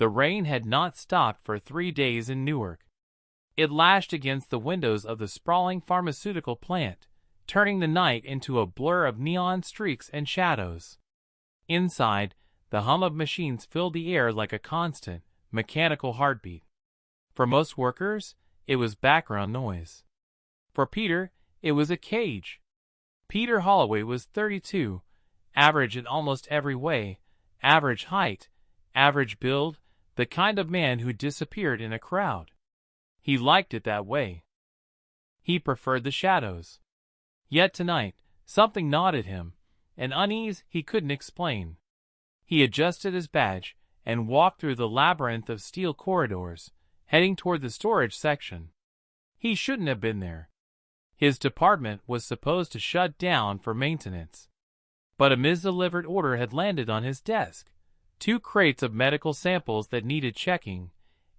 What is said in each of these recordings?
The rain had not stopped for 3 days in Newark. It lashed against the windows of the sprawling pharmaceutical plant, turning the night into a blur of neon streaks and shadows. Inside, the hum of machines filled the air like a constant, mechanical heartbeat. For most workers, it was background noise. For Peter, it was a cage. Peter Holloway was 32, average in almost every way, average height, average build, the kind of man who disappeared in a crowd. He liked it that way. He preferred the shadows. Yet tonight, something gnawed at him, an unease he couldn't explain. He adjusted his badge and walked through the labyrinth of steel corridors, heading toward the storage section. He shouldn't have been there. His department was supposed to shut down for maintenance. But a misdelivered order had landed on his desk, 2 crates of medical samples that needed checking,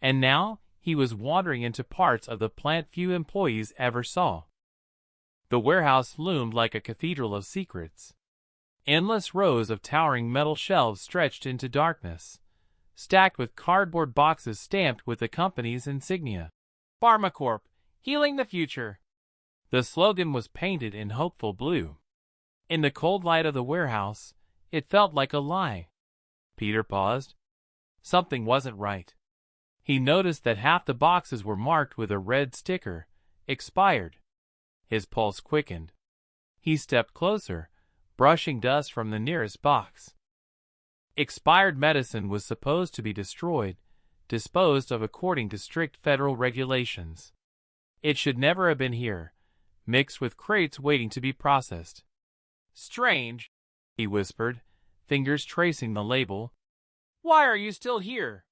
and now he was wandering into parts of the plant few employees ever saw. The warehouse loomed like a cathedral of secrets. Endless rows of towering metal shelves stretched into darkness, stacked with cardboard boxes stamped with the company's insignia. Pharmacorp, healing the future. The slogan was painted in hopeful blue. In the cold light of the warehouse, it felt like a lie. Peter paused. Something wasn't right. He noticed that half the boxes were marked with a red sticker, expired. His pulse quickened. He stepped closer, brushing dust from the nearest box. Expired medicine was supposed to be destroyed, disposed of according to strict federal regulations. It should never have been here, mixed with crates waiting to be processed. "Strange," he whispered, fingers tracing the label. "Why are you still here?"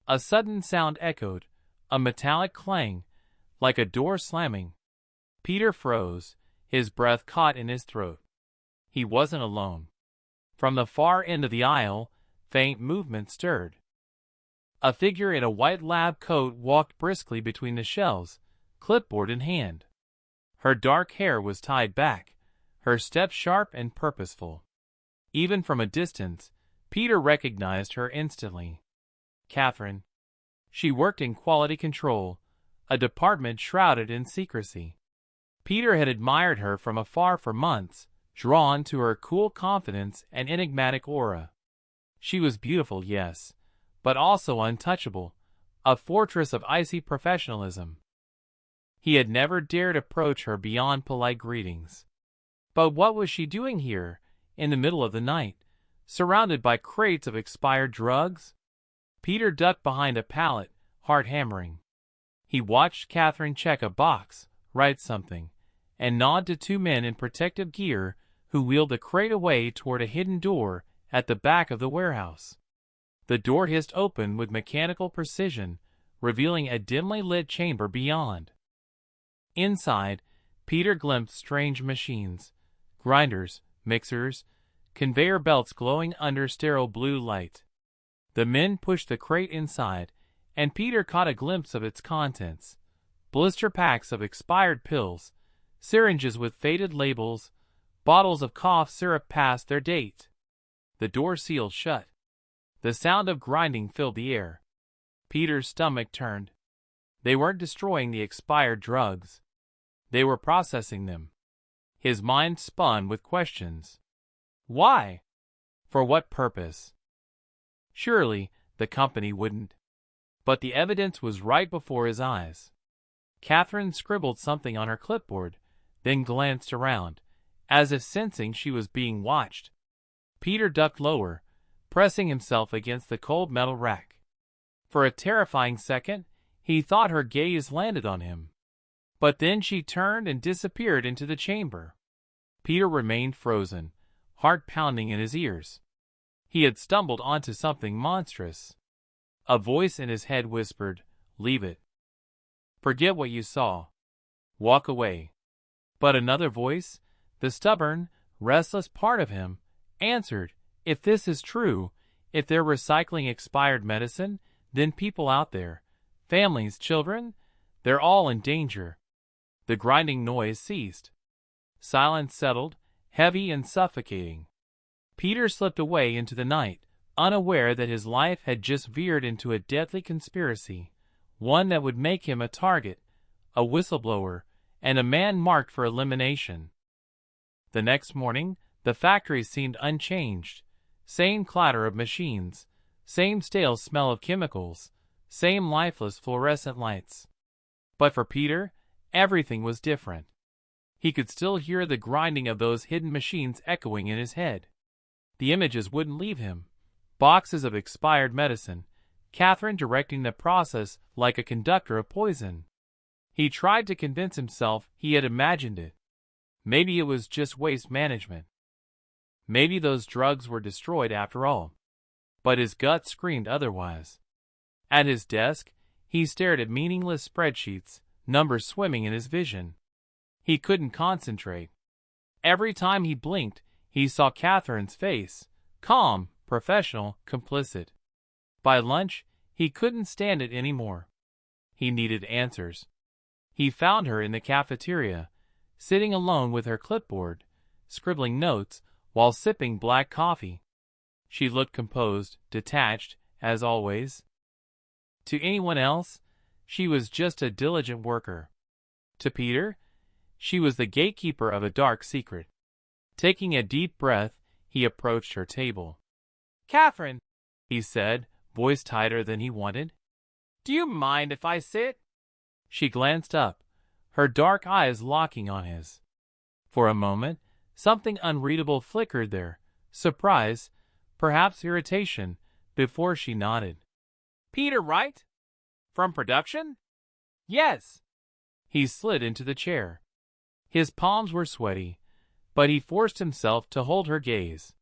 A sudden sound echoed, a metallic clang, like a door slamming. Peter froze, his breath caught in his throat. He wasn't alone. From the far end of the aisle, faint movement stirred. A figure in a white lab coat walked briskly between the shelves, clipboard in hand. Her dark hair was tied back, her step sharp and purposeful. Even from a distance, Peter recognized her instantly. Catherine. She worked in quality control, a department shrouded in secrecy. Peter had admired her from afar for months, drawn to her cool confidence and enigmatic aura. She was beautiful, yes, but also untouchable, a fortress of icy professionalism. He had never dared approach her beyond polite greetings. But what was she doing here, in the middle of the night, surrounded by crates of expired drugs? Peter ducked behind a pallet, heart hammering. He watched Catherine check a box, write something, and nod to 2 men in protective gear who wheeled a crate away toward a hidden door at the back of the warehouse. The door hissed open with mechanical precision, revealing a dimly lit chamber beyond. Inside, Peter glimpsed strange machines, grinders, mixers, conveyor belts glowing under sterile blue light. The men pushed the crate inside, and Peter caught a glimpse of its contents: blister packs of expired pills, syringes with faded labels, bottles of cough syrup past their date. The door sealed shut. The sound of grinding filled the air. Peter's stomach turned. They weren't destroying the expired drugs. They were processing them. His mind spun with questions. Why? For what purpose? Surely, the company wouldn't. But the evidence was right before his eyes. Catherine scribbled something on her clipboard, then glanced around, as if sensing she was being watched. Peter ducked lower, pressing himself against the cold metal rack. For a terrifying second, he thought her gaze landed on him. But then she turned and disappeared into the chamber. Peter remained frozen, heart pounding in his ears. He had stumbled onto something monstrous. A voice in his head whispered, "Leave it. Forget what you saw. Walk away." But another voice, the stubborn, restless part of him, answered, "If this is true, if they're recycling expired medicine, then people out there, families, children, they're all in danger." The grinding noise ceased. Silence settled, heavy and suffocating. Peter slipped away into the night, unaware that his life had just veered into a deadly conspiracy, one that would make him a target, a whistleblower, and a man marked for elimination. The next morning, the factory seemed unchanged. Same clatter of machines, same stale smell of chemicals, same lifeless fluorescent lights. But for Peter, everything was different. He could still hear the grinding of those hidden machines echoing in his head. The images wouldn't leave him. Boxes of expired medicine, Catherine directing the process like a conductor of poison. He tried to convince himself he had imagined it. Maybe it was just waste management. Maybe those drugs were destroyed after all. But his gut screamed otherwise. At his desk, he stared at meaningless spreadsheets, numbers swimming in his vision. He couldn't concentrate. Every time he blinked, he saw Catherine's face, calm, professional, complicit. By lunch, he couldn't stand it anymore. He needed answers. He found her in the cafeteria, sitting alone with her clipboard, scribbling notes while sipping black coffee. She looked composed, detached, as always. To anyone else, she was just a diligent worker. To Peter, she was the gatekeeper of a dark secret. Taking a deep breath, he approached her table. "Catherine," he said, voice tighter than he wanted. "Do you mind if I sit?" She glanced up, her dark eyes locking on his. For a moment, something unreadable flickered there, surprise, perhaps irritation, before she nodded. "Peter, right? From production?" "Yes." He slid into the chair. His palms were sweaty, but he forced himself to hold her gaze.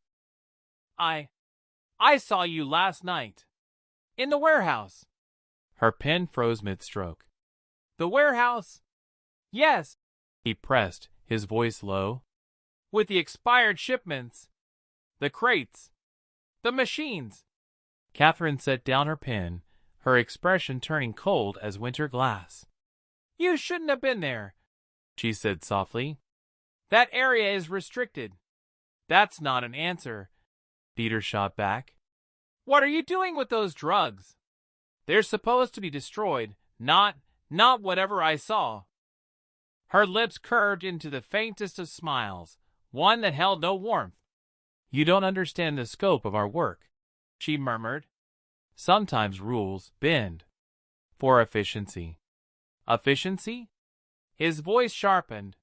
I saw you last night. In the warehouse." Her pen froze mid-stroke. "The warehouse?" "Yes." He pressed, his voice low. "With the expired shipments. The crates. The machines." Catherine set down her pen, her expression turning cold as winter glass. "You shouldn't have been there," she said softly. "That area is restricted." "That's not an answer," Peter shot back. "What are you doing with those drugs?" "They're supposed to be destroyed, not whatever I saw." Her lips curved into the faintest of smiles, one that held no warmth. "You don't understand the scope of our work," she murmured. "Sometimes rules bend. For efficiency." "Efficiency?" His voice sharpened.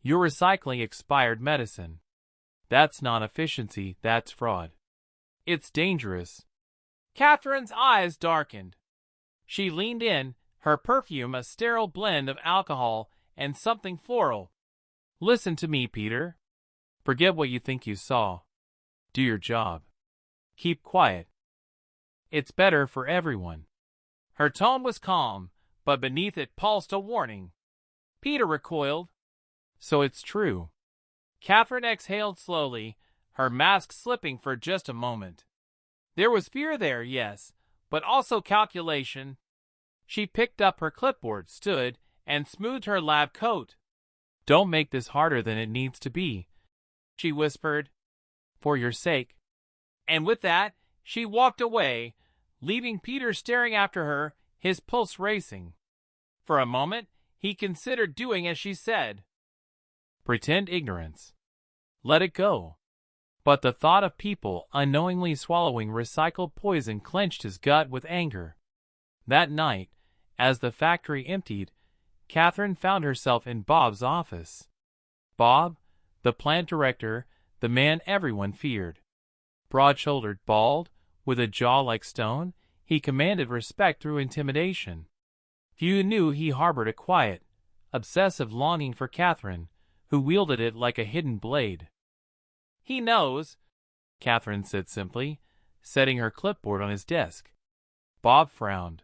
"You're recycling expired medicine. That's not efficiency, that's fraud. It's dangerous." Catherine's eyes darkened. She leaned in, her perfume a sterile blend of alcohol and something floral. "Listen to me, Peter. Forget what you think you saw. Do your job. Keep quiet. It's better for everyone." Her tone was calm, but beneath it pulsed a warning. Peter recoiled. "So it's true." Catherine exhaled slowly, her mask slipping for just a moment. There was fear there, yes, but also calculation. She picked up her clipboard, stood, and smoothed her lab coat. "Don't make this harder than it needs to be," she whispered. "For your sake." And with that, she walked away, leaving Peter staring after her, his pulse racing. For a moment, he considered doing as she said. Pretend ignorance. Let it go. But the thought of people unknowingly swallowing recycled poison clenched his gut with anger. That night, as the factory emptied, Catherine found herself in Bob's office. Bob, the plant director, the man everyone feared. Broad-shouldered, bald, with a jaw like stone, he commanded respect through intimidation. Few knew he harbored a quiet, obsessive longing for Catherine, who wielded it like a hidden blade. "He knows," Catherine said simply, setting her clipboard on his desk. Bob frowned.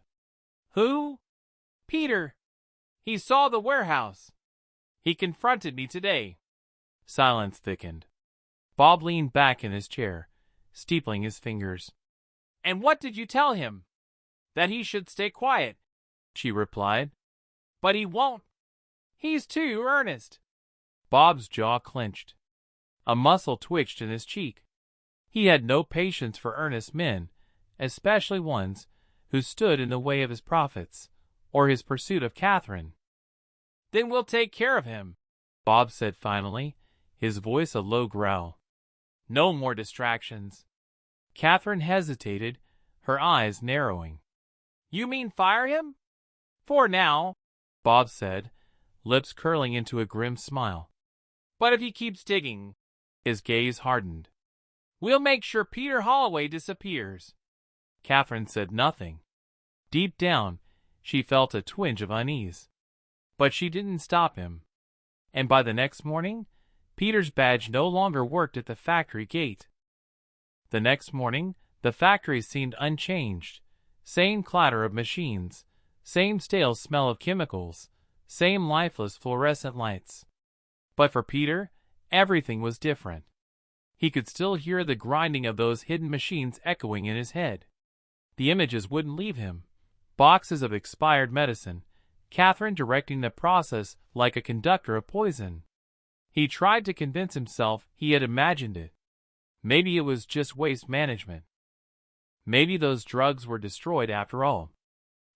"Who?" "Peter. He saw the warehouse. He confronted me today." Silence thickened. Bob leaned back in his chair, steepling his fingers. "And what did you tell him?" "That he should stay quiet," she replied. "But he won't. He's too earnest." Bob's jaw clenched. A muscle twitched in his cheek. He had no patience for earnest men, especially ones who stood in the way of his profits or his pursuit of Catherine. "Then we'll take care of him," Bob said finally, his voice a low growl. "No more distractions." Catherine hesitated, her eyes narrowing. "You mean fire him?" "For now," Bob said, lips curling into a grim smile. "But if he keeps digging," his gaze hardened, "we'll make sure Peter Holloway disappears." Catherine said nothing. Deep down, she felt a twinge of unease. But she didn't stop him. And by the next morning, Peter's badge no longer worked at the factory gate. The next morning, the factory seemed unchanged. Same clatter of machines, same stale smell of chemicals, same lifeless fluorescent lights. But for Peter, everything was different. He could still hear the grinding of those hidden machines echoing in his head. The images wouldn't leave him. Boxes of expired medicine, Catherine directing the process like a conductor of poison. He tried to convince himself he had imagined it. Maybe it was just waste management. Maybe those drugs were destroyed after all.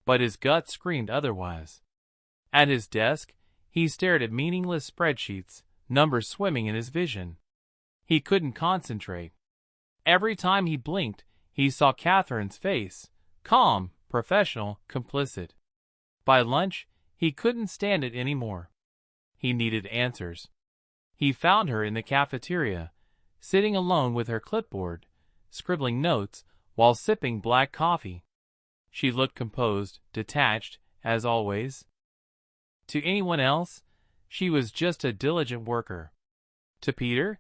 But his gut screamed otherwise. At his desk, he stared at meaningless spreadsheets, numbers swimming in his vision. He couldn't concentrate. Every time he blinked, he saw Catherine's face, calm, professional, complicit. By lunch, he couldn't stand it anymore. He needed answers. He found her in the cafeteria, sitting alone with her clipboard, scribbling notes while sipping black coffee. She looked composed, detached, as always. To anyone else, she was just a diligent worker. To Peter,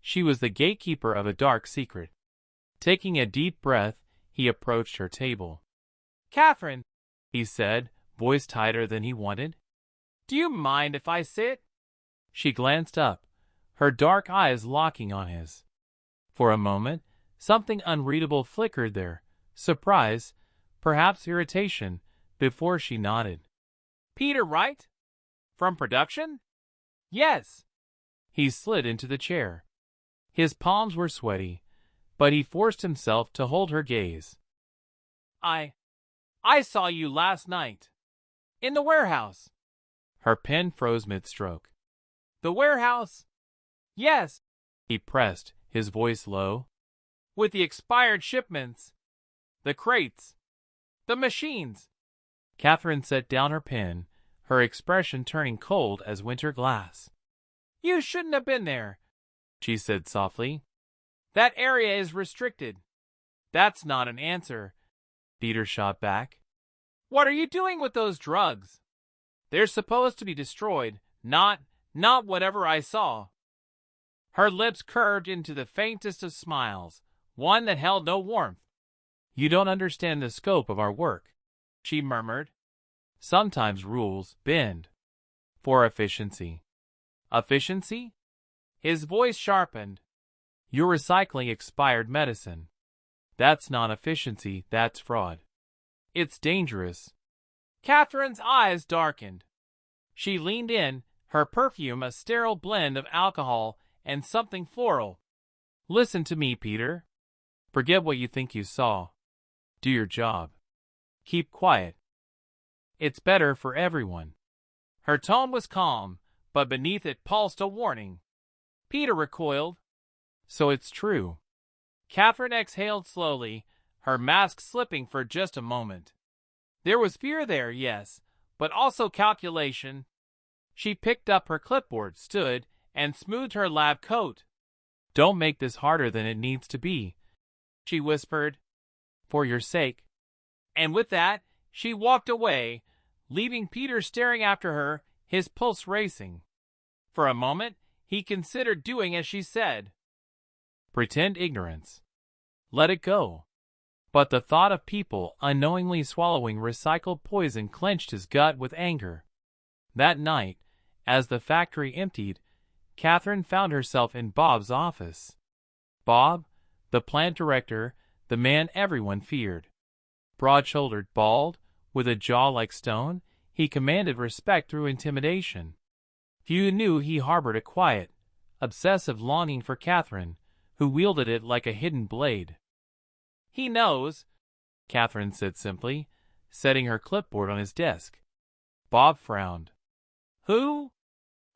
she was the gatekeeper of a dark secret. Taking a deep breath, he approached her table. "Catherine," he said, voice tighter than he wanted, "do you mind if I sit?" She glanced up, her dark eyes locking on his. For a moment, something unreadable flickered there, surprise, perhaps irritation, before she nodded. "Peter, right? From production?" "Yes." He slid into the chair. His palms were sweaty, but he forced himself to hold her gaze. I saw you last night. In the warehouse." Her pen froze mid-stroke. "The warehouse?" "Yes," he pressed, his voice low. "With the expired shipments. The crates. The machines." Catherine set down her pen, her expression turning cold as winter glass. "You shouldn't have been there," she said softly. "That area is restricted." "That's not an answer," Peter shot back. "What are you doing with those drugs?" "They're supposed to be destroyed, not whatever I saw." Her lips curved into the faintest of smiles, one that held no warmth. "You don't understand the scope of our work," she murmured. "Sometimes rules bend. For efficiency." "Efficiency?" His voice sharpened. "You're recycling expired medicine. That's not efficiency, that's fraud. It's dangerous." Catherine's eyes darkened. She leaned in, her perfume a sterile blend of alcohol and something floral. "Listen to me, Peter. Forget what you think you saw. Do your job. Keep quiet. It's better for everyone." Her tone was calm, but beneath it pulsed a warning. Peter recoiled. "So it's true." Catherine exhaled slowly, her mask slipping for just a moment. There was fear there, yes, but also calculation. She picked up her clipboard, stood, and smoothed her lab coat. "Don't make this harder than it needs to be," she whispered. "For your sake." And with that, she walked away, leaving Peter staring after her, his pulse racing. For a moment, he considered doing as she said. Pretend ignorance. Let it go. But the thought of people unknowingly swallowing recycled poison clenched his gut with anger. That night, as the factory emptied, Catherine found herself in Bob's office. Bob, the plant director, the man everyone feared. Broad-shouldered, bald, with a jaw like stone, he commanded respect through intimidation. Few knew he harbored a quiet, obsessive longing for Catherine, who wielded it like a hidden blade. "He knows," Catherine said simply, setting her clipboard on his desk. Bob frowned. "Who?"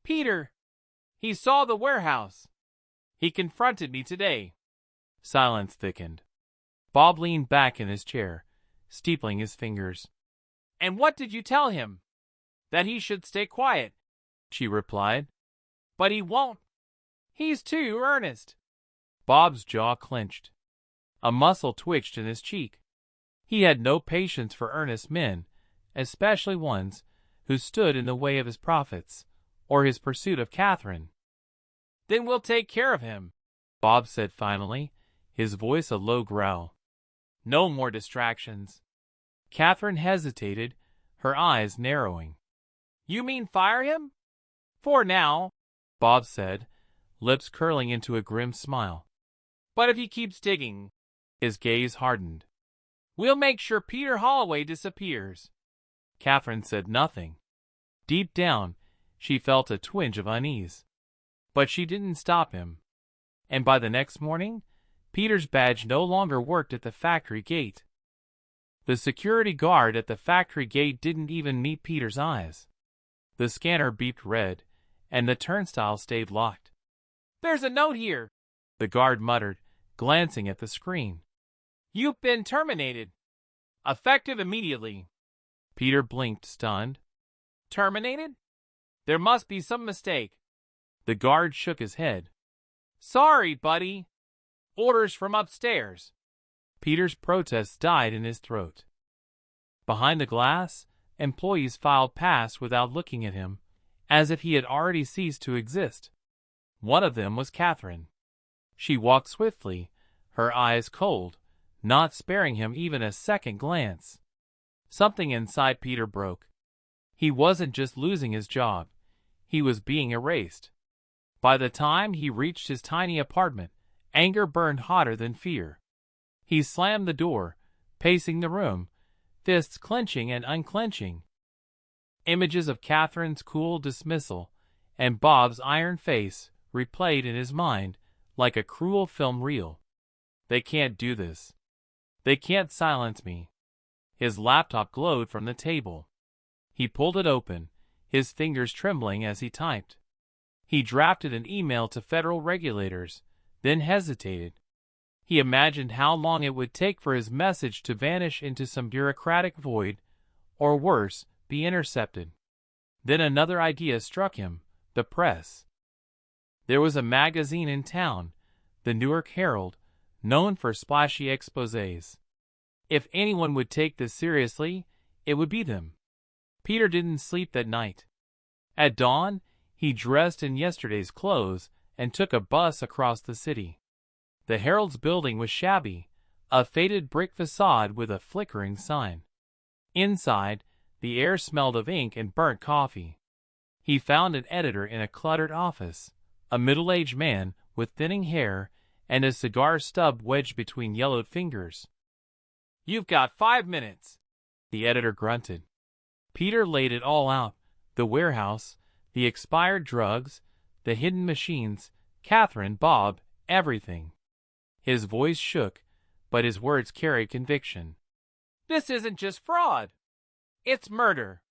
"Peter. He saw the warehouse. He confronted me today." Silence thickened. Bob leaned back in his chair, steepling his fingers. "And what did you tell him?" "That he should stay quiet," she replied. "But he won't. He's too earnest." Bob's jaw clenched. A muscle twitched in his cheek. He had no patience for earnest men, especially ones who stood in the way of his profits or his pursuit of Catherine. "Then we'll take care of him," Bob said finally, his voice a low growl. "No more distractions." Catherine hesitated, her eyes narrowing. "You mean fire him?" "For now," Bob said, lips curling into a grim smile. "But if he keeps digging," his gaze hardened, "we'll make sure Peter Holloway disappears." Catherine said nothing. Deep down, she felt a twinge of unease. But she didn't stop him. And by the next morning, Peter's badge no longer worked at the factory gate. The security guard at the factory gate didn't even meet Peter's eyes. The scanner beeped red, and the turnstile stayed locked. "There's a note here," the guard muttered, glancing at the screen. "You've been terminated. Effective immediately." Peter blinked, stunned. "Terminated? There must be some mistake." The guard shook his head. "Sorry, buddy. Orders from upstairs." Peter's protest died in his throat. Behind the glass, employees filed past without looking at him, as if he had already ceased to exist. One of them was Catherine. She walked swiftly, her eyes cold, not sparing him even a second glance. Something inside Peter broke. He wasn't just losing his job. He was being erased. By the time he reached his tiny apartment, anger burned hotter than fear. He slammed the door, pacing the room, fists clenching and unclenching. Images of Catherine's cool dismissal and Bob's iron face replayed in his mind like a cruel film reel. They can't do this. They can't silence me. His laptop glowed from the table. He pulled it open, his fingers trembling as he typed. He drafted an email to federal regulators, then hesitated. He imagined how long it would take for his message to vanish into some bureaucratic void, or worse, be intercepted. Then another idea struck him: the press. There was a magazine in town, the Newark Herald, known for splashy exposés. If anyone would take this seriously, it would be them. Peter didn't sleep that night. At dawn, he dressed in yesterday's clothes and took a bus across the city. The Herald's building was shabby, a faded brick facade with a flickering sign. Inside, the air smelled of ink and burnt coffee. He found an editor in a cluttered office, a middle-aged man with thinning hair and a cigar stub wedged between yellowed fingers. "You've got 5 minutes," the editor grunted. Peter laid it all out: the warehouse, the expired drugs, the hidden machines, Catherine, Bob, everything. His voice shook, but his words carried conviction. "This isn't just fraud. It's murder.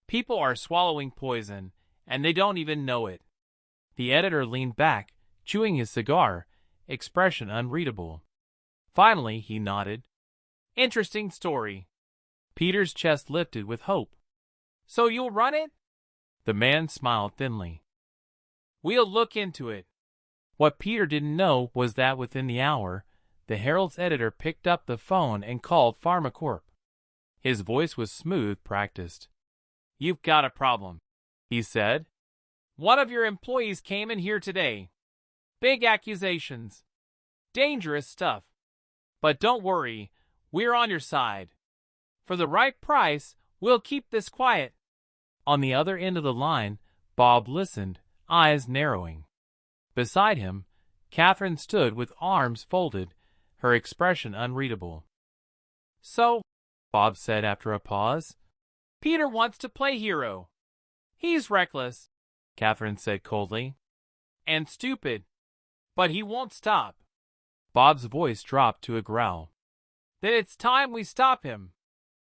People are swallowing poison, and they don't even know it." The editor leaned back, chewing his cigar, expression unreadable. Finally, he nodded. "Interesting story." Peter's chest lifted with hope. "So you'll run it?" The man smiled thinly. "We'll look into it." What Peter didn't know was that within the hour, the Herald's editor picked up the phone and called Pharmacorp. His voice was smooth, practiced. "You've got a problem," he said. "One of your employees came in here today. Big accusations. Dangerous stuff. But don't worry, we're on your side. For the right price, we'll keep this quiet." On the other end of the line, Bob listened, eyes narrowing. Beside him, Catherine stood with arms folded, her expression unreadable. "So," Bob said after a pause, "Peter wants to play hero. He's reckless," Catherine said coldly, "and stupid. But he won't stop. Bob's voice dropped to a growl. "Then it's time we stop him."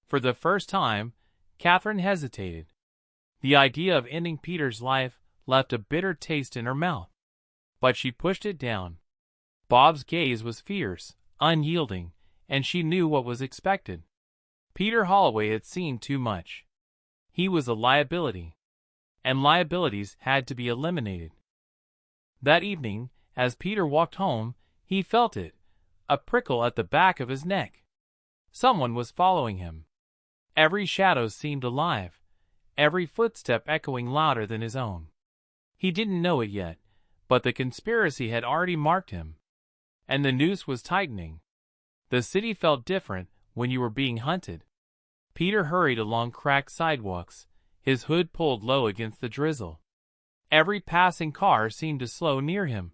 For the first time, Catherine hesitated. The idea of ending Peter's life left a bitter taste in her mouth. But she pushed it down. Bob's gaze was fierce, unyielding, and she knew what was expected. Peter Holloway had seen too much. He was a liability, and liabilities had to be eliminated. That evening, as Peter walked home, he felt it, a prickle at the back of his neck. Someone was following him. Every shadow seemed alive, every footstep echoing louder than his own. He didn't know it yet, but the conspiracy had already marked him, and the noose was tightening. The city felt different when you were being hunted. Peter hurried along cracked sidewalks, his hood pulled low against the drizzle. Every passing car seemed to slow near him.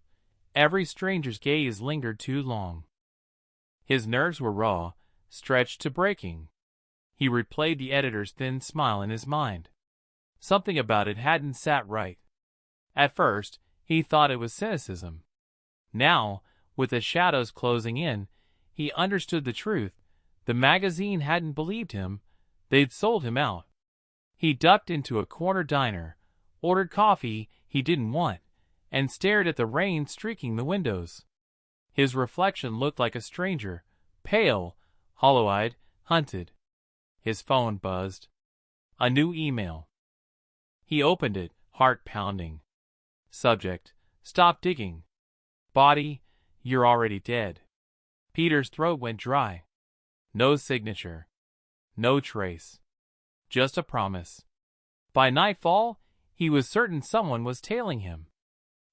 Every stranger's gaze lingered too long. His nerves were raw, stretched to breaking. He replayed the editor's thin smile in his mind. Something about it hadn't sat right. At first, he thought it was cynicism. Now, with the shadows closing in, he understood the truth. The magazine hadn't believed him. They'd sold him out. He ducked into a corner diner, ordered coffee he didn't want, and stared at the rain streaking the windows. His reflection looked like a stranger, pale, hollow-eyed, hunted. His phone buzzed. A new email. He opened it, heart pounding. Subject: "Stop digging." Body: "You're already dead." Peter's throat went dry. No signature. No trace. Just a promise. By nightfall, he was certain someone was tailing him.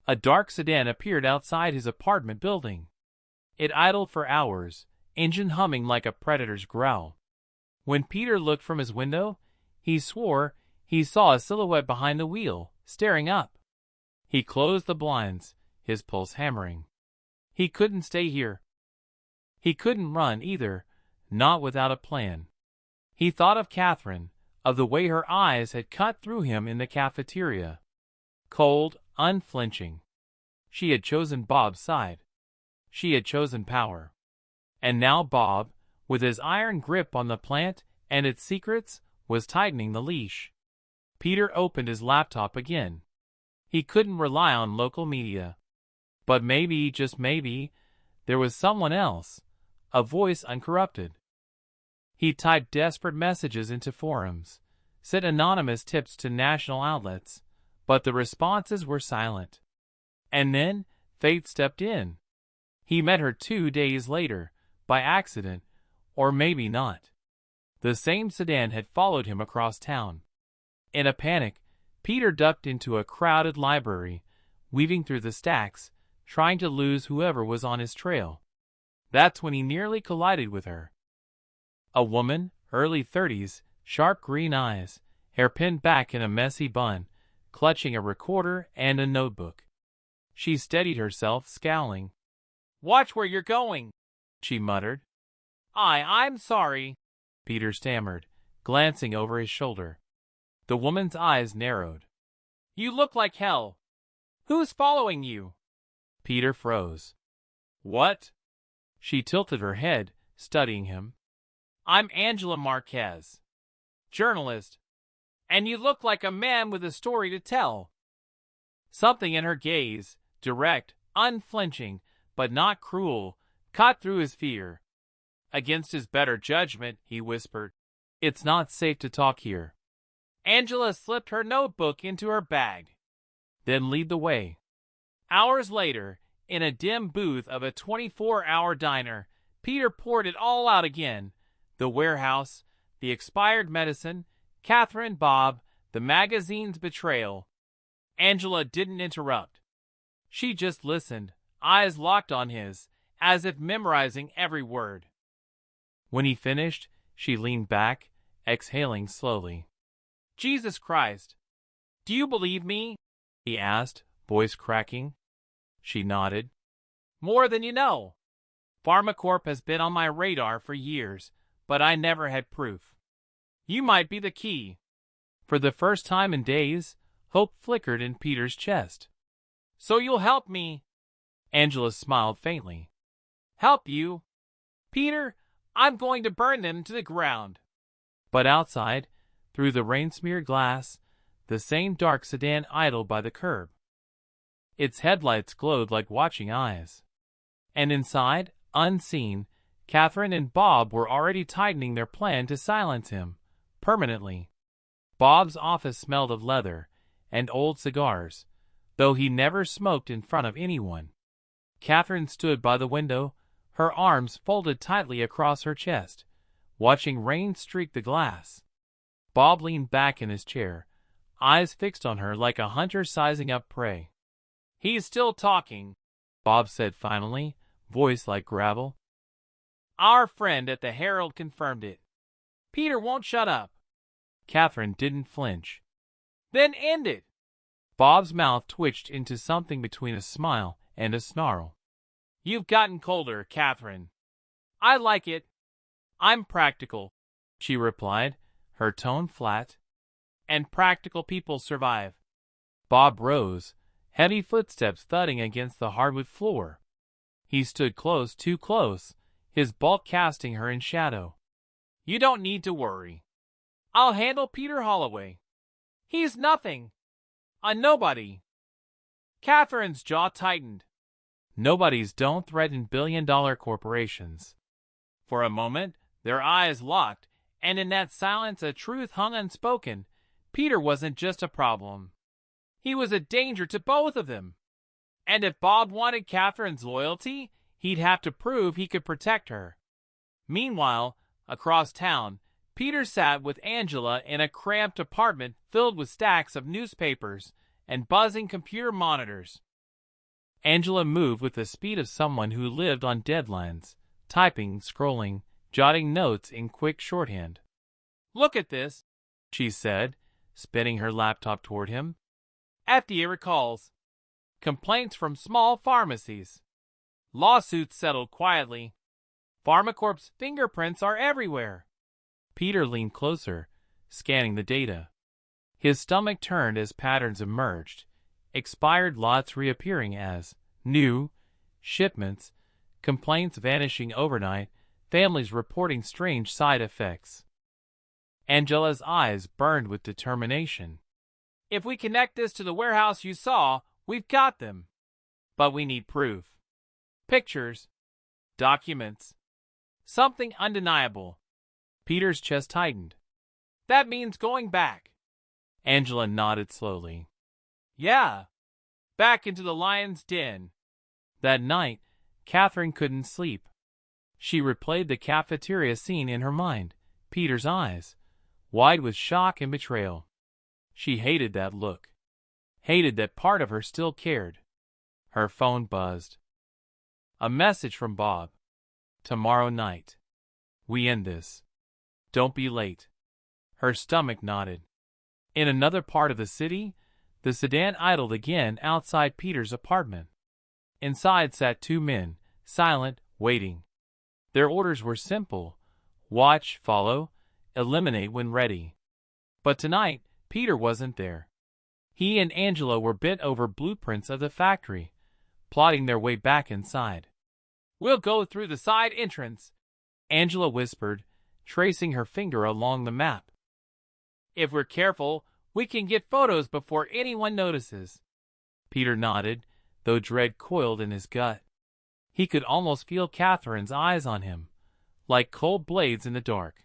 A dark sedan appeared outside his apartment building. It idled for hours, engine humming like a predator's growl. When Peter looked from his window, he swore he saw a silhouette behind the wheel, staring up. He closed the blinds, his pulse hammering. He couldn't stay here. He couldn't run either, not without a plan. He thought of Catherine, of the way her eyes had cut through him in the cafeteria. Cold, unflinching. She had chosen Bob's side. She had chosen power. And now Bob, with his iron grip on the plant and its secrets, was tightening the leash. Peter opened his laptop again. He couldn't rely on local media. But maybe, just maybe, there was someone else, a voice uncorrupted. He typed desperate messages into forums, sent anonymous tips to national outlets, but the responses were silent. And then fate stepped in. He met her 2 days later, by accident, or maybe not. The same sedan had followed him across town. In a panic, Peter ducked into a crowded library, weaving through the stacks, trying to lose whoever was on his trail. That's when he nearly collided with her. A woman, early 30s, sharp green eyes, hair pinned back in a messy bun, clutching a recorder and a notebook. She steadied herself, scowling. "Watch where you're going," she muttered. I'm sorry," Peter stammered, glancing over his shoulder. The woman's eyes narrowed. "You look like hell. Who's following you?" Peter froze. "What?" She tilted her head, studying him. "I'm Angela Marquez, journalist, and you look like a man with a story to tell." Something in her gaze, direct, unflinching, but not cruel, cut through his fear. Against his better judgment, he whispered, "It's not safe to talk here." Angela slipped her notebook into her bag. "Then lead the way." Hours later, in a dim booth of a 24-hour diner, Peter poured it all out again. The warehouse, the expired medicine, Catherine, Bob, the magazine's betrayal. Angela didn't interrupt. She just listened, eyes locked on his, as if memorizing every word. When he finished, she leaned back, exhaling slowly. "Jesus Christ, do you believe me?" he asked, voice cracking. She nodded. "More than you know. Pharmacorp has been on my radar for years, but I never had proof. You might be the key." For the first time in days, hope flickered in Peter's chest. "So you'll help me?" Angela smiled faintly. Help you? Peter, I'm going to burn them to the ground. But outside, through the rain-smeared glass, the same dark sedan idled by the curb. Its headlights glowed like watching eyes. And inside, unseen, Catherine and Bob were already tightening their plan to silence him, permanently. Bob's office smelled of leather and old cigars, though he never smoked in front of anyone. Catherine stood by the window, her arms folded tightly across her chest, watching rain streak the glass. Bob leaned back in his chair, eyes fixed on her like a hunter sizing up prey. "He's still talking," Bob said finally, voice like gravel. "Our friend at the Herald confirmed it. Peter won't shut up." Catherine didn't flinch. "Then end it." Bob's mouth twitched into something between a smile and a snarl. "You've gotten colder, Catherine. I like it. I'm practical," she replied, her tone flat. "And practical people survive." Bob rose, heavy footsteps thudding against the hardwood floor. He stood close, too close, his bulk casting her in shadow. "You don't need to worry. I'll handle Peter Holloway. He's nothing. A nobody." Catherine's jaw tightened. Nobodies don't threaten billion-dollar corporations. For a moment, their eyes locked, and in that silence a truth hung unspoken. Peter wasn't just a problem. He was a danger to both of them. And if Bob wanted Catherine's loyalty, he'd have to prove he could protect her. Meanwhile, across town, Peter sat with Angela in a cramped apartment filled with stacks of newspapers and buzzing computer monitors. Angela moved with the speed of someone who lived on deadlines, typing, scrolling, jotting notes in quick shorthand. "Look at this," she said, spinning her laptop toward him. "FDA recalls. Complaints from small pharmacies. Lawsuits settled quietly. Pharmacorp's fingerprints are everywhere." Peter leaned closer, scanning the data. His stomach turned as patterns emerged, expired lots reappearing as new, shipments, complaints vanishing overnight, families reporting strange side effects. Angela's eyes burned with determination. "If we connect this to the warehouse you saw, we've got them. But we need proof. Pictures. Documents. Something undeniable." Peter's chest tightened. "That means going back." Angela nodded slowly. "Yeah. Back into the lion's den." That night, Catherine couldn't sleep. She replayed the cafeteria scene in her mind, Peter's eyes, wide with shock and betrayal. She hated that look. Hated that part of her still cared. Her phone buzzed. A message from Bob. "Tomorrow night. We end this. Don't be late." Her stomach knotted. In another part of the city, the sedan idled again outside Peter's apartment. Inside sat two men, silent, waiting. Their orders were simple: watch, follow, eliminate when ready. But tonight, Peter wasn't there. He and Angela were bent over blueprints of the factory, plotting their way back inside. "We'll go through the side entrance," Angela whispered, tracing her finger along the map. "If we're careful, we can get photos before anyone notices." Peter nodded, though dread coiled in his gut. He could almost feel Catherine's eyes on him, like cold blades in the dark.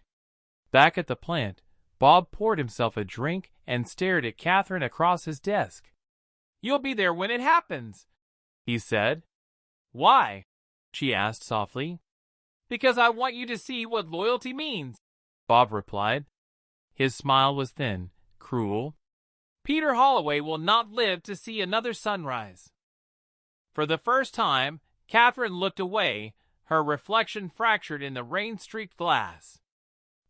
Back at the plant, Bob poured himself a drink and stared at Catherine across his desk. "You'll be there when it happens," he said. "Why?" she asked softly. "Because I want you to see what loyalty means," Bob replied. His smile was thin, cruel. "Peter Holloway will not live to see another sunrise." For the first time, Catherine looked away, her reflection fractured in the rain-streaked glass.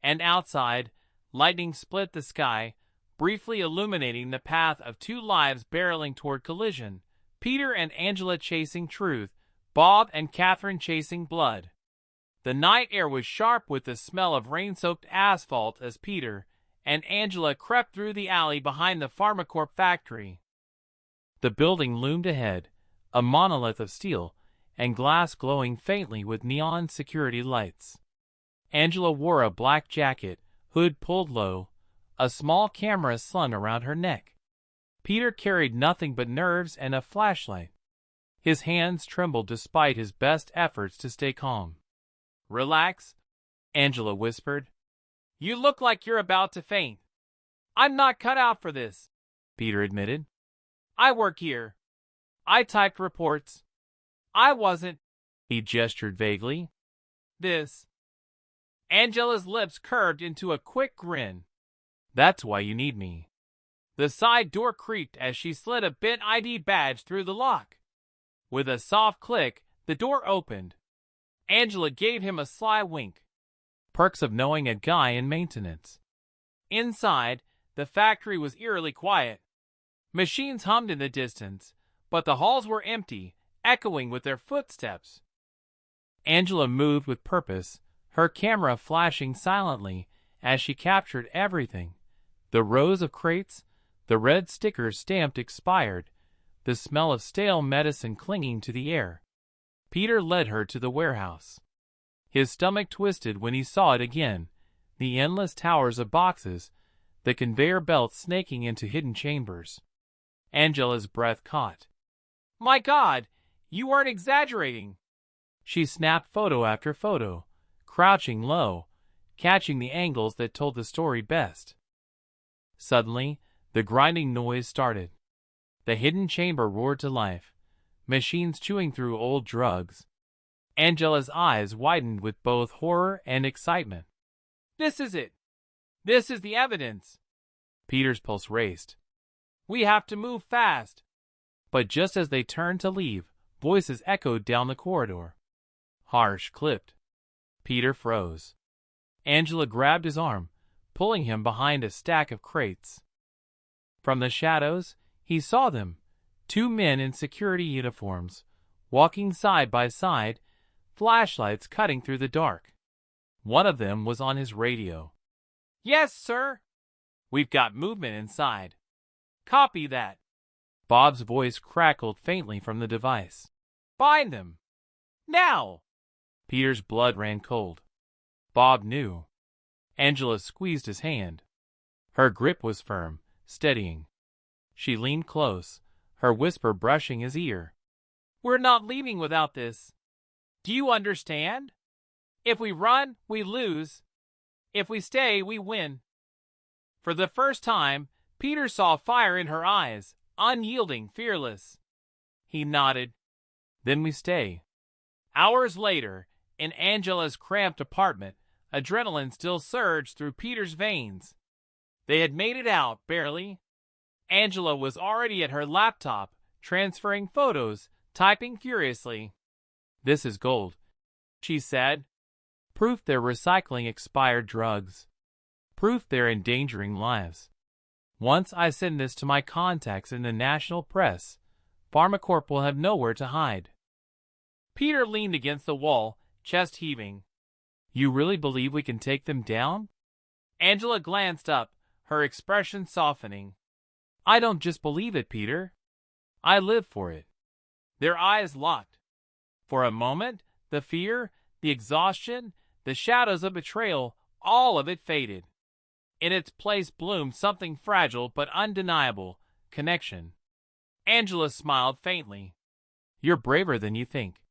And outside, lightning split the sky, briefly illuminating the path of two lives barreling toward collision, Peter and Angela chasing truth, Bob and Catherine chasing blood. The night air was sharp with the smell of rain-soaked asphalt as Peter and Angela crept through the alley behind the Pharmacorp factory. The building loomed ahead, a monolith of steel, and glass glowing faintly with neon security lights. Angela wore a black jacket, hood pulled low, a small camera slung around her neck. Peter carried nothing but nerves and a flashlight. His hands trembled despite his best efforts to stay calm. "Relax," Angela whispered. "You look like you're about to faint." "I'm not cut out for this," Peter admitted. "I work here. I typed reports. I wasn't," he gestured vaguely. "This." Angela's lips curved into a quick grin. "That's why you need me." The side door creaked as she slid a bit ID badge through the lock. With a soft click, the door opened. Angela gave him a sly wink. Perks of knowing a guy in maintenance. Inside, the factory was eerily quiet. Machines hummed in the distance, but the halls were empty, echoing with their footsteps. Angela moved with purpose, her camera flashing silently as she captured everything. The rows of crates, the red stickers stamped expired, the smell of stale medicine clinging to the air. Peter led her to the warehouse. His stomach twisted when he saw it again, the endless towers of boxes, the conveyor belts snaking into hidden chambers. Angela's breath caught. "My God, you aren't exaggerating." She snapped photo after photo, crouching low, catching the angles that told the story best. Suddenly, the grinding noise started. The hidden chamber roared to life, machines chewing through old drugs. Angela's eyes widened with both horror and excitement. "This is it. This is the evidence." Peter's pulse raced. "We have to move fast." But just as they turned to leave, voices echoed down the corridor. Harsh, clipped. Peter froze. Angela grabbed his arm, pulling him behind a stack of crates. From the shadows, he saw them, two men in security uniforms, walking side by side, flashlights cutting through the dark. One of them was on his radio. "Yes, sir." "We've got movement inside." "Copy that." Bob's voice crackled faintly from the device. "Bind them. Now!" Peter's blood ran cold. Bob knew. Angela squeezed his hand. Her grip was firm, steadying. She leaned close, her whisper brushing his ear. "We're not leaving without this. Do you understand? If we run, we lose. If we stay, we win." For the first time, Peter saw fire in her eyes, unyielding, fearless. He nodded. "Then we stay." Hours later, in Angela's cramped apartment, adrenaline still surged through Peter's veins. They had made it out, barely. Angela was already at her laptop, transferring photos, typing furiously. "This is gold," she said. "Proof they're recycling expired drugs. Proof they're endangering lives. Once I send this to my contacts in the national press, Pharmacorp will have nowhere to hide." Peter leaned against the wall, chest heaving. "You really believe we can take them down?" Angela glanced up, her expression softening. "I don't just believe it, Peter. I live for it." Their eyes locked. For a moment, the fear, the exhaustion, the shadows of betrayal, all of it faded. In its place bloomed something fragile but undeniable, connection. Angela smiled faintly. "You're braver than you think."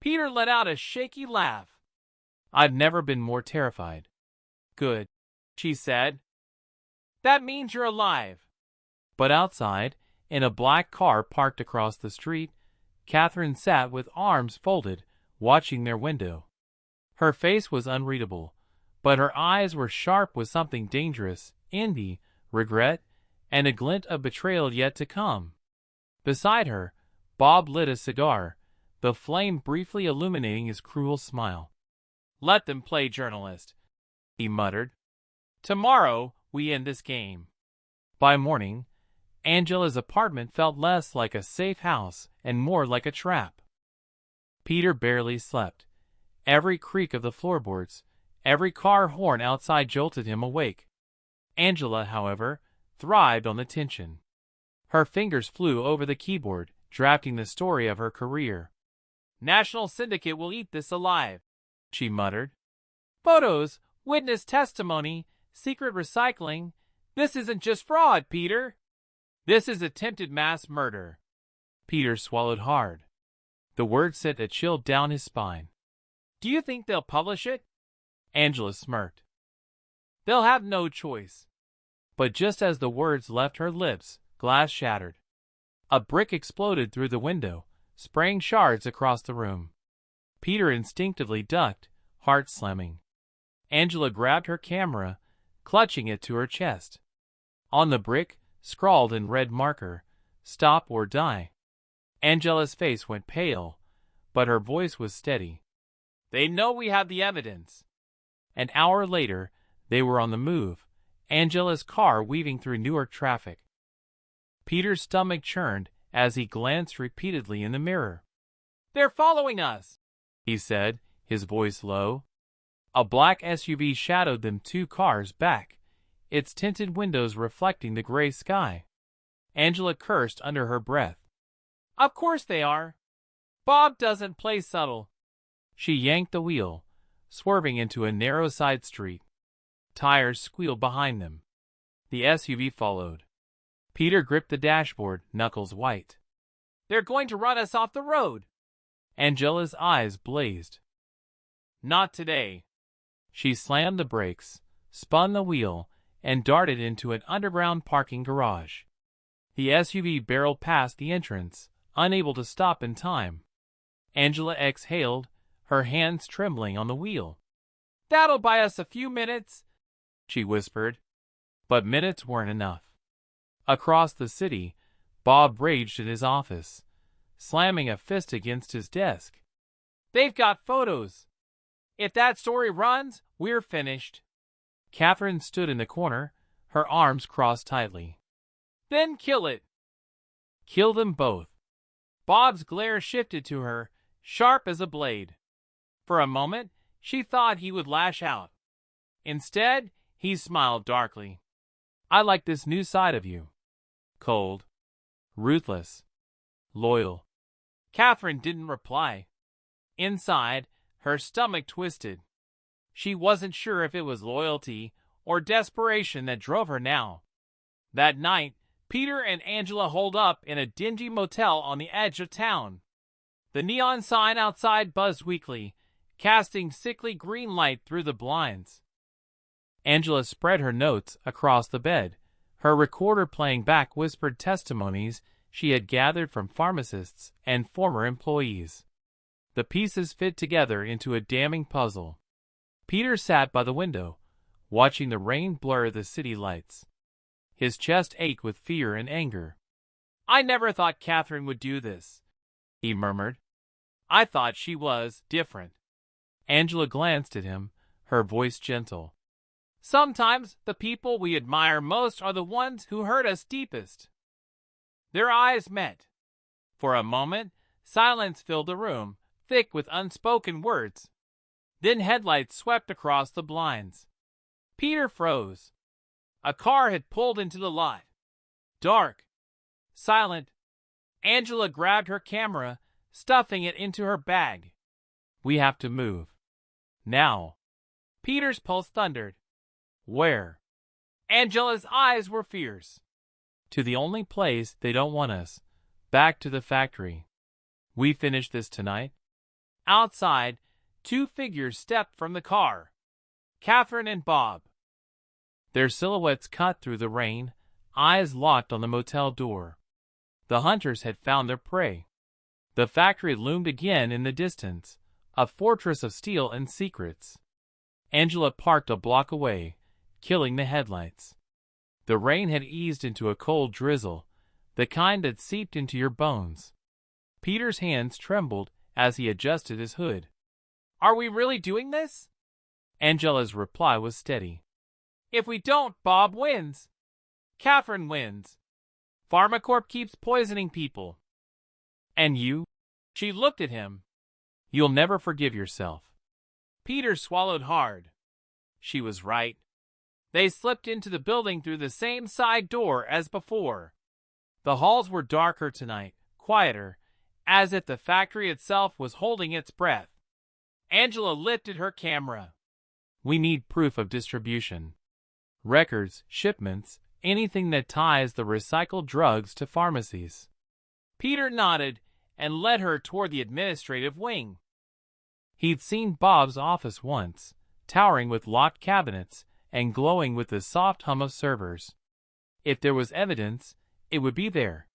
Peter let out a shaky laugh. "I've never been more terrified." "Good," she said. "That means you're alive." But outside, in a black car parked across the street, Catherine sat with arms folded, watching their window. Her face was unreadable, but her eyes were sharp with something dangerous, envy, regret, and a glint of betrayal yet to come. Beside her, Bob lit a cigar, the flame briefly illuminating his cruel smile. "Let them play journalist," he muttered. "Tomorrow we end this game." By morning, Angela's apartment felt less like a safe house and more like a trap. Peter barely slept. Every creak of the floorboards, every car horn outside jolted him awake. Angela, however, thrived on the tension. Her fingers flew over the keyboard, drafting the story of her career. National Syndicate will eat this alive, she muttered. Photos, witness testimony, secret recycling. This isn't just fraud, Peter. This is attempted mass murder. Peter swallowed hard. The word sent a chill down his spine. Do you think they'll publish it? Angela smirked. They'll have no choice. But just as the words left her lips, glass shattered. A brick exploded through the window, spraying shards across the room. Peter instinctively ducked, heart slamming. Angela grabbed her camera, clutching it to her chest. On the brick, scrawled in red marker, "Stop or die." Angela's face went pale, but her voice was steady. They know we have the evidence. An hour later, they were on the move, Angela's car weaving through Newark traffic. Peter's stomach churned as he glanced repeatedly in the mirror. They're following us, he said, his voice low. A black SUV shadowed them 2 cars back, its tinted windows reflecting the gray sky. Angela cursed under her breath. Of course they are. Bob doesn't play subtle. She yanked the wheel, swerving into a narrow side street. Tires squealed behind them. The SUV followed. Peter gripped the dashboard, knuckles white. They're going to run us off the road. Angela's eyes blazed. Not today. She slammed the brakes, spun the wheel, and darted into an underground parking garage. The SUV barreled past the entrance, unable to stop in time. Angela exhaled, her hands trembling on the wheel. That'll buy us a few minutes, she whispered. But minutes weren't enough. Across the city, Bob raged in his office, slamming a fist against his desk. They've got photos. If that story runs, we're finished. Catherine stood in the corner, her arms crossed tightly. Then kill it. Kill them both. Bob's glare shifted to her, sharp as a blade. For a moment, she thought he would lash out. Instead, he smiled darkly. I like this new side of you. Cold. Ruthless. Loyal. Catherine didn't reply. Inside, her stomach twisted. She wasn't sure if it was loyalty or desperation that drove her now. That night, Peter and Angela holed up in a dingy motel on the edge of town. The neon sign outside buzzed weakly, casting sickly green light through the blinds. Angela spread her notes across the bed, her recorder playing back whispered testimonies she had gathered from pharmacists and former employees. The pieces fit together into a damning puzzle. Peter sat by the window, watching the rain blur the city lights. His chest ached with fear and anger. I never thought Catherine would do this, he murmured. I thought she was different. Angela glanced at him, her voice gentle. Sometimes the people we admire most are the ones who hurt us deepest. Their eyes met. For a moment, silence filled the room, thick with unspoken words. Then headlights swept across the blinds. Peter froze. A car had pulled into the lot. Dark. Silent. Angela grabbed her camera, stuffing it into her bag. We have to move. Now. Peter's pulse thundered. Where? Angela's eyes were fierce. To the only place they don't want us. Back to the factory. We finish this tonight. Outside, 2 figures stepped from the car. Catherine and Bob. Their silhouettes cut through the rain, eyes locked on the motel door. The hunters had found their prey. The factory loomed again in the distance, a fortress of steel and secrets. Angela parked a block away, killing the headlights. The rain had eased into a cold drizzle, the kind that seeped into your bones. Peter's hands trembled as he adjusted his hood. Are we really doing this? Angela's reply was steady. If we don't, Bob wins. Catherine wins. Pharmacorp keeps poisoning people. And you? She looked at him. You'll never forgive yourself. Peter swallowed hard. She was right. They slipped into the building through the same side door as before. The halls were darker tonight, quieter, as if the factory itself was holding its breath. Angela lifted her camera. We need proof of distribution. Records, shipments, anything that ties the recycled drugs to pharmacies. Peter nodded and led her toward the administrative wing. He'd seen Bob's office once, towering with locked cabinets and glowing with the soft hum of servers. If there was evidence, it would be there.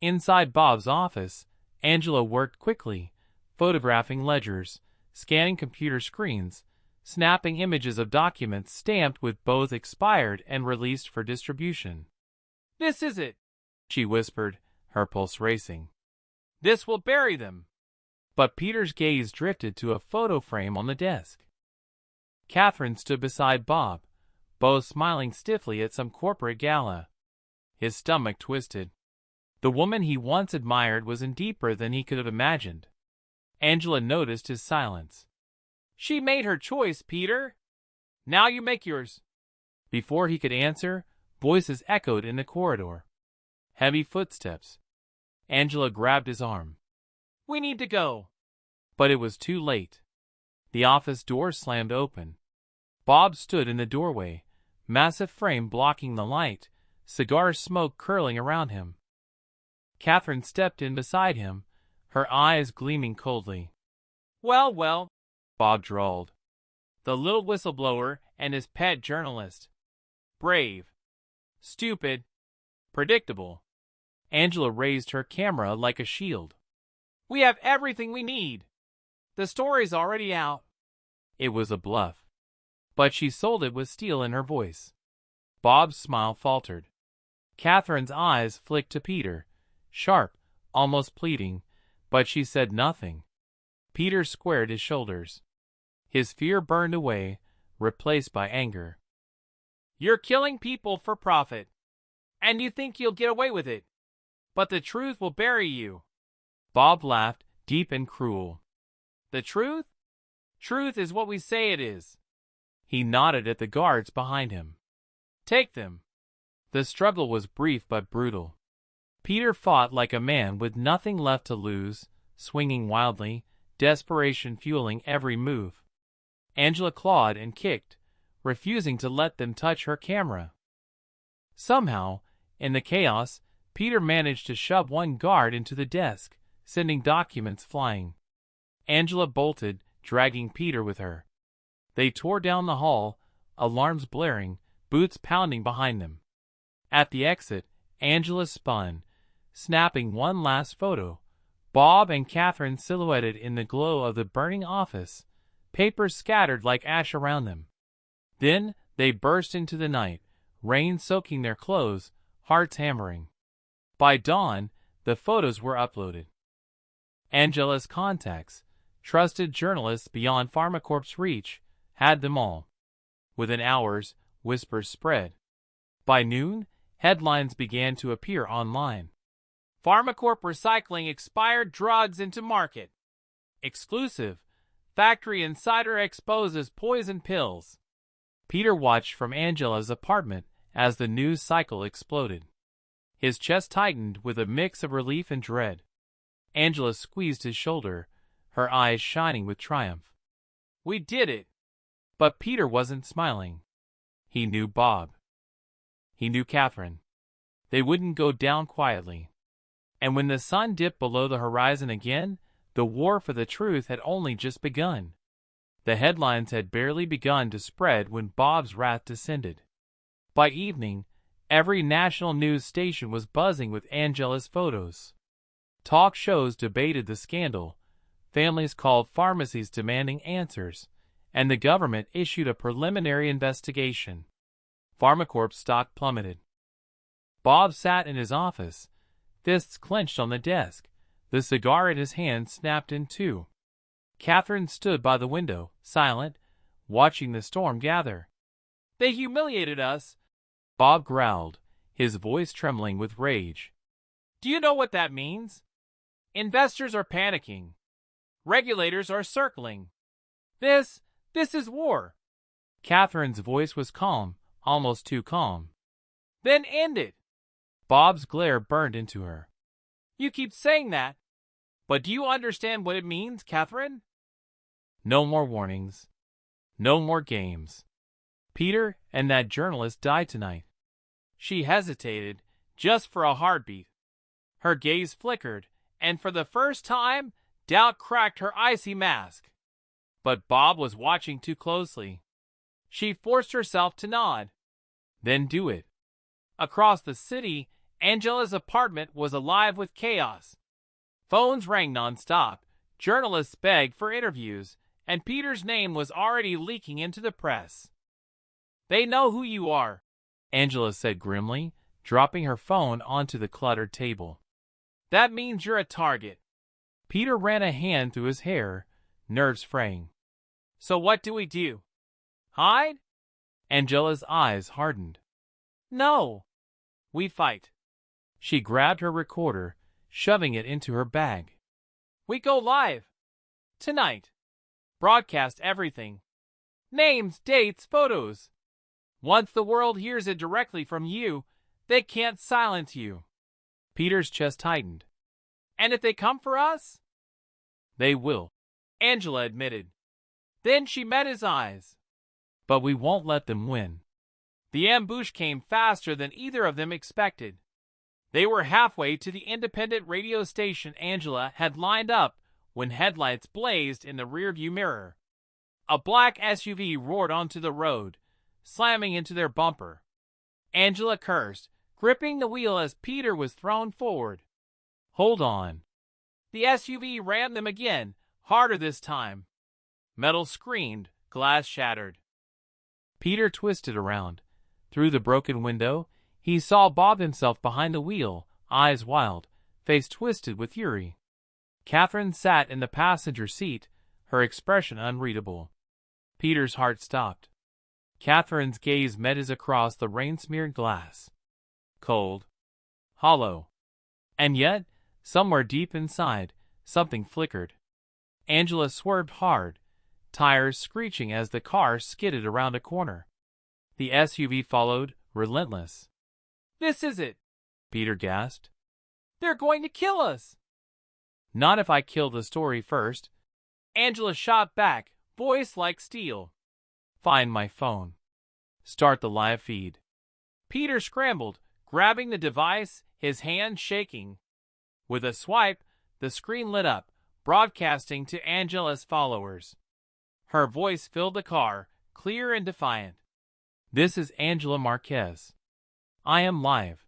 Inside Bob's office, Angela worked quickly, photographing ledgers, scanning computer screens, snapping images of documents stamped with both expired and released for distribution. "This is it," she whispered, her pulse racing. "This will bury them." But Peter's gaze drifted to a photo frame on the desk. Catherine stood beside Bob, both smiling stiffly at some corporate gala. His stomach twisted. The woman he once admired was in deeper than he could have imagined. Angela noticed his silence. "She made her choice, Peter. Now you make yours." Before he could answer, voices echoed in the corridor. Heavy footsteps. Angela grabbed his arm. "We need to go." But it was too late. The office door slammed open. Bob stood in the doorway, massive frame blocking the light, cigar smoke curling around him. Catherine stepped in beside him, her eyes gleaming coldly. "Well, well," Bob drawled. "The little whistleblower and his pet journalist. Brave. Stupid. Predictable." Angela raised her camera like a shield. "We have everything we need. The story's already out." It was a bluff, but she sold it with steel in her voice. Bob's smile faltered. Catherine's eyes flicked to Peter, sharp, almost pleading, but she said nothing. Peter squared his shoulders. His fear burned away, replaced by anger. "You're killing people for profit, and you think you'll get away with it. But the truth will bury you." Bob laughed, deep and cruel. "The truth? Truth is what we say it is." He nodded at the guards behind him. "Take them." The struggle was brief but brutal. Peter fought like a man with nothing left to lose, swinging wildly, desperation fueling every move. Angela clawed and kicked, refusing to let them touch her camera. Somehow, in the chaos, Peter managed to shove one guard into the desk, sending documents flying. Angela bolted, dragging Peter with her. They tore down the hall, alarms blaring, boots pounding behind them. At the exit, Angela spun, snapping one last photo. Bob and Catherine silhouetted in the glow of the burning office, papers scattered like ash around them. Then they burst into the night, rain soaking their clothes, hearts hammering. By dawn, the photos were uploaded. Angela's contacts, trusted journalists beyond Pharmacorp's reach, had them all. Within hours, whispers spread. By noon, headlines began to appear online. "Pharmacorp recycling expired drugs into market." "Exclusive. Factory insider exposes poison pills." Peter watched from Angela's apartment as the news cycle exploded. His chest tightened with a mix of relief and dread. Angela squeezed his shoulder, her eyes shining with triumph. "We did it." But Peter wasn't smiling. He knew Bob. He knew Catherine. They wouldn't go down quietly. And when the sun dipped below the horizon again, the war for the truth had only just begun. The headlines had barely begun to spread when Bob's wrath descended. By evening, every national news station was buzzing with Angela's photos. Talk shows debated the scandal, families called pharmacies demanding answers, and the government issued a preliminary investigation. Pharmacorp's stock plummeted. Bob sat in his office, fists clenched on the desk, the cigar in his hand snapped in two. Catherine stood by the window, silent, watching the storm gather. "They humiliated us," Bob growled, his voice trembling with rage. "Do you know what that means? Investors are panicking. Regulators are circling. This is war." Catherine's voice was calm, almost too calm. "Then end it." Bob's glare burned into her. "You keep saying that, But do you understand what it means, Catherine? No more warnings. No more games. Peter and that journalist died tonight. She hesitated, just for a heartbeat. Her gaze flickered, and for the first time, doubt cracked her icy mask. But Bob was watching too closely. She forced herself to nod. Then do it. Across the city, Angela's apartment was alive with chaos. Phones rang nonstop, journalists begged for interviews, and Peter's name was already leaking into the press. They know who you are, Angela said grimly, dropping her phone onto the cluttered table. That means you're a target. Peter ran a hand through his hair, nerves fraying. So what do we do? Hide? Angela's eyes hardened. No. We fight. She grabbed her recorder, shoving it into her bag. We go live. Tonight. Broadcast everything. Names, dates, photos. Once the world hears it directly from you, they can't silence you. Peter's chest tightened. And if they come for us? They will, Angela admitted. Then she met his eyes. But we won't let them win. The ambush came faster than either of them expected. They were halfway to the independent radio station Angela had lined up when headlights blazed in the rearview mirror. A black SUV roared onto the road, slamming into their bumper. Angela cursed, gripping the wheel as Peter was thrown forward. Hold on. The SUV rammed them again, harder this time. Metal screamed, glass shattered. Peter twisted around. Through the broken window, he saw Bob himself behind the wheel, eyes wild, face twisted with fury. Catherine sat in the passenger seat, her expression unreadable. Peter's heart stopped. Catherine's gaze met his across the rain-smeared glass. Cold. Hollow. And yet, somewhere deep inside, something flickered. Angela swerved hard, tires screeching as the car skidded around a corner. The SUV followed, relentless. This is it, Peter gasped. They're going to kill us. Not if I kill the story first. Angela shot back, voice like steel. Find my phone. Start the live feed. Peter scrambled, grabbing the device, his hand shaking. With a swipe, the screen lit up, broadcasting to Angela's followers. Her voice filled the car, clear and defiant. This is Angela Marquez. I am live.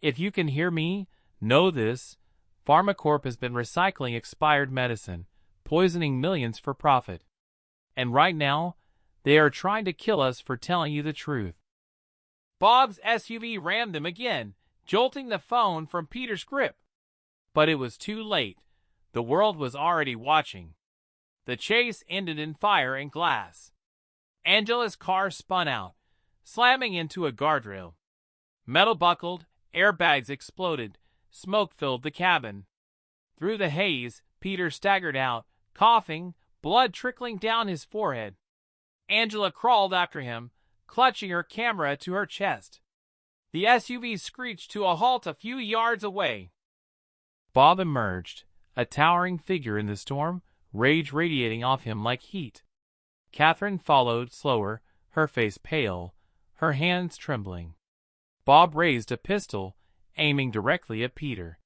If you can hear me, know this. Pharmacorp has been recycling expired medicine, poisoning millions for profit. And right now, they are trying to kill us for telling you the truth. Bob's SUV rammed them again, jolting the phone from Peter's grip. But it was too late. The world was already watching. The chase ended in fire and glass. Angela's car spun out, slamming into a guardrail. Metal buckled, airbags exploded, smoke filled the cabin. Through the haze, Peter staggered out, coughing, blood trickling down his forehead. Angela crawled after him, clutching her camera to her chest. The SUV screeched to a halt a few yards away. Bob emerged, a towering figure in the storm, rage radiating off him like heat. Catherine followed, slower, her face pale, her hands trembling. Bob raised a pistol, aiming directly at Peter.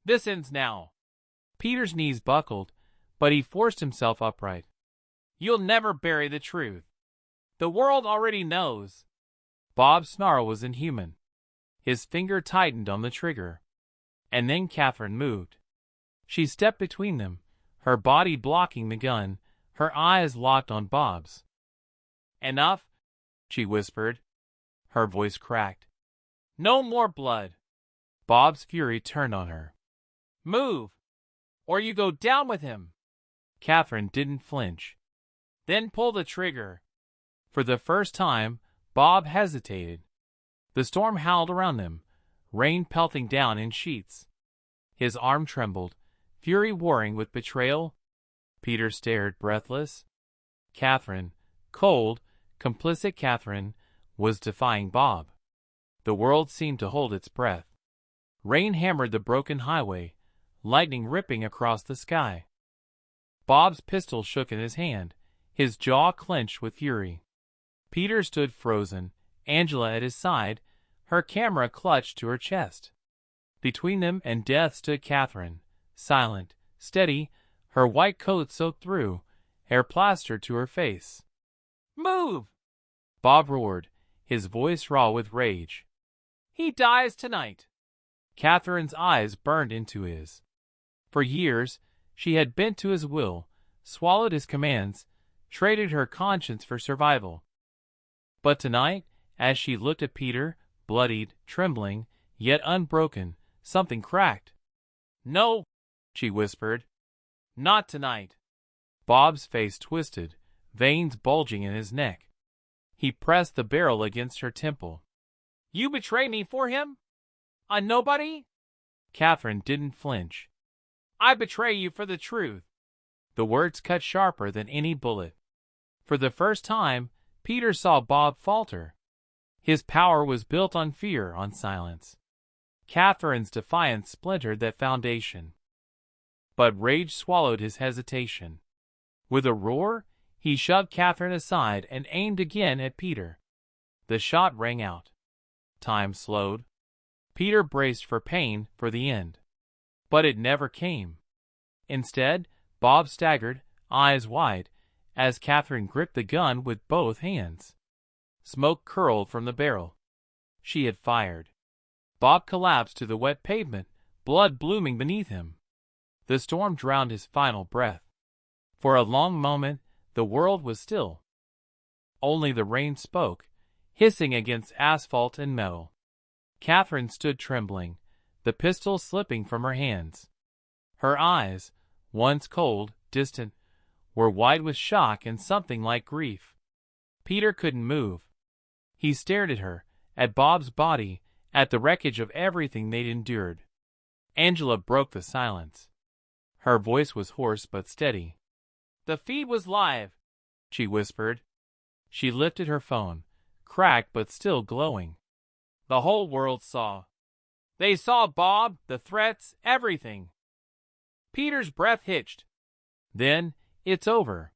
This ends now. Peter's knees buckled, but he forced himself upright. You'll never bury the truth. The world already knows. Bob's snarl was inhuman. His finger tightened on the trigger. And then Catherine moved. She stepped between them, her body blocking the gun, her eyes locked on Bob's. Enough, she whispered. Her voice cracked. No more blood. Bob's fury turned on her. Move, or you go down with him. Catherine didn't flinch. Then pull the trigger. For the first time, Bob hesitated. The storm howled around them, rain pelting down in sheets. His arm trembled, fury warring with betrayal. Peter stared, breathless. Catherine, cold, complicit Catherine, was defying Bob. The world seemed to hold its breath. Rain hammered the broken highway, lightning ripping across the sky. Bob's pistol shook in his hand, his jaw clenched with fury. Peter stood frozen, Angela at his side, her camera clutched to her chest. Between them and death stood Catherine, silent, steady, her white coat soaked through, hair plastered to her face. "Move!" Bob roared, his voice raw with rage. "He dies tonight." Catherine's eyes burned into his. For years, she had bent to his will, swallowed his commands, traded her conscience for survival. But tonight, as she looked at Peter, bloodied, trembling, yet unbroken, something cracked. "No," she whispered. "Not tonight." Bob's face twisted, veins bulging in his neck. He pressed the barrel against her temple. "You betray me for him? A nobody?" Catherine didn't flinch. "I betray you for the truth." The words cut sharper than any bullet. For the first time, Peter saw Bob falter. His power was built on fear, on silence. Catherine's defiance splintered that foundation. But rage swallowed his hesitation. With a roar, he shoved Catherine aside and aimed again at Peter. The shot rang out. Time slowed. Peter braced for pain, for the end. But it never came. Instead, Bob staggered, eyes wide, as Catherine gripped the gun with both hands. Smoke curled from the barrel. She had fired. Bob collapsed to the wet pavement, blood blooming beneath him. The storm drowned his final breath. For a long moment, the world was still. Only the rain spoke, hissing against asphalt and metal. Catherine stood trembling, the pistol slipping from her hands. Her eyes, once cold, distant, were wide with shock and something like grief. Peter couldn't move. He stared at her, at Bob's body, at the wreckage of everything they'd endured. Angela broke the silence. Her voice was hoarse but steady. "The feed was live," she whispered. She lifted her phone, cracked but still glowing. "The whole world saw. They saw Bob, the threats, everything." Peter's breath hitched. "Then, it's over."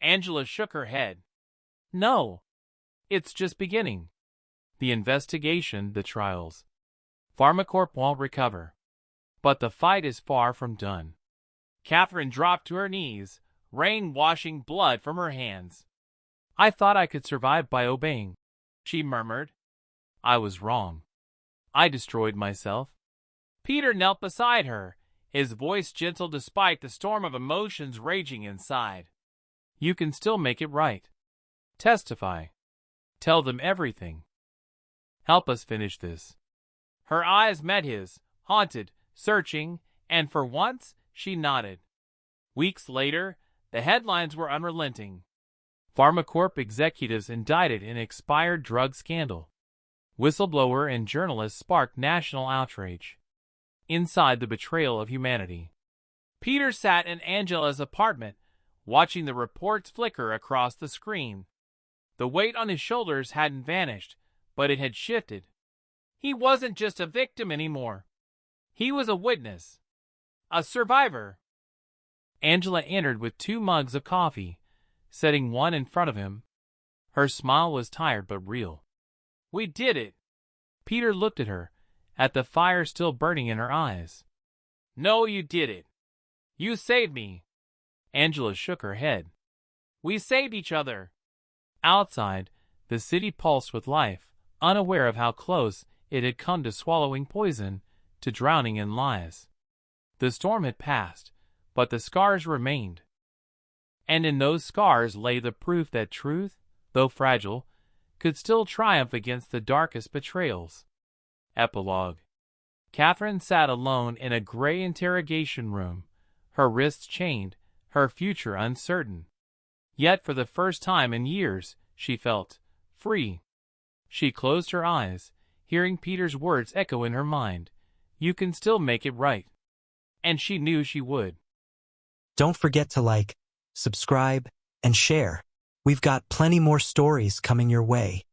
Angela shook her head. "No. It's just beginning. The investigation, the trials. Pharmacorp won't recover. But the fight is far from done." Catherine dropped to her knees, rain washing blood from her hands. "I thought I could survive by obeying," she murmured. "I was wrong. I destroyed myself." Peter knelt beside her, his voice gentle despite the storm of emotions raging inside. "You can still make it right. Testify. Tell them everything. Help us finish this." Her eyes met his, haunted, searching, and for once she nodded. Weeks later, the headlines were unrelenting. Pharmacorp executives indicted in expired drug scandal. Whistleblower and journalist sparked national outrage. Inside, the betrayal of humanity. Peter sat in Angela's apartment, watching the reports flicker across the screen. The weight on his shoulders hadn't vanished, but it had shifted. He wasn't just a victim anymore. He was a witness. A survivor. Angela entered with 2 mugs of coffee, setting one in front of him. Her smile was tired but real. "We did it." Peter looked at her, at the fire still burning in her eyes. "No, you did it. You saved me." Angela shook her head. "We saved each other." Outside, the city pulsed with life, unaware of how close it had come to swallowing poison, to drowning in lies. The storm had passed, but the scars remained. And in those scars lay the proof that truth, though fragile, could still triumph against the darkest betrayals. Epilogue. Catherine sat alone in a gray interrogation room, her wrists chained, her future uncertain. Yet for the first time in years, she felt free. She closed her eyes, hearing Peter's words echo in her mind. "You can still make it right." And she knew she would. Don't forget to like, subscribe, and share. We've got plenty more stories coming your way.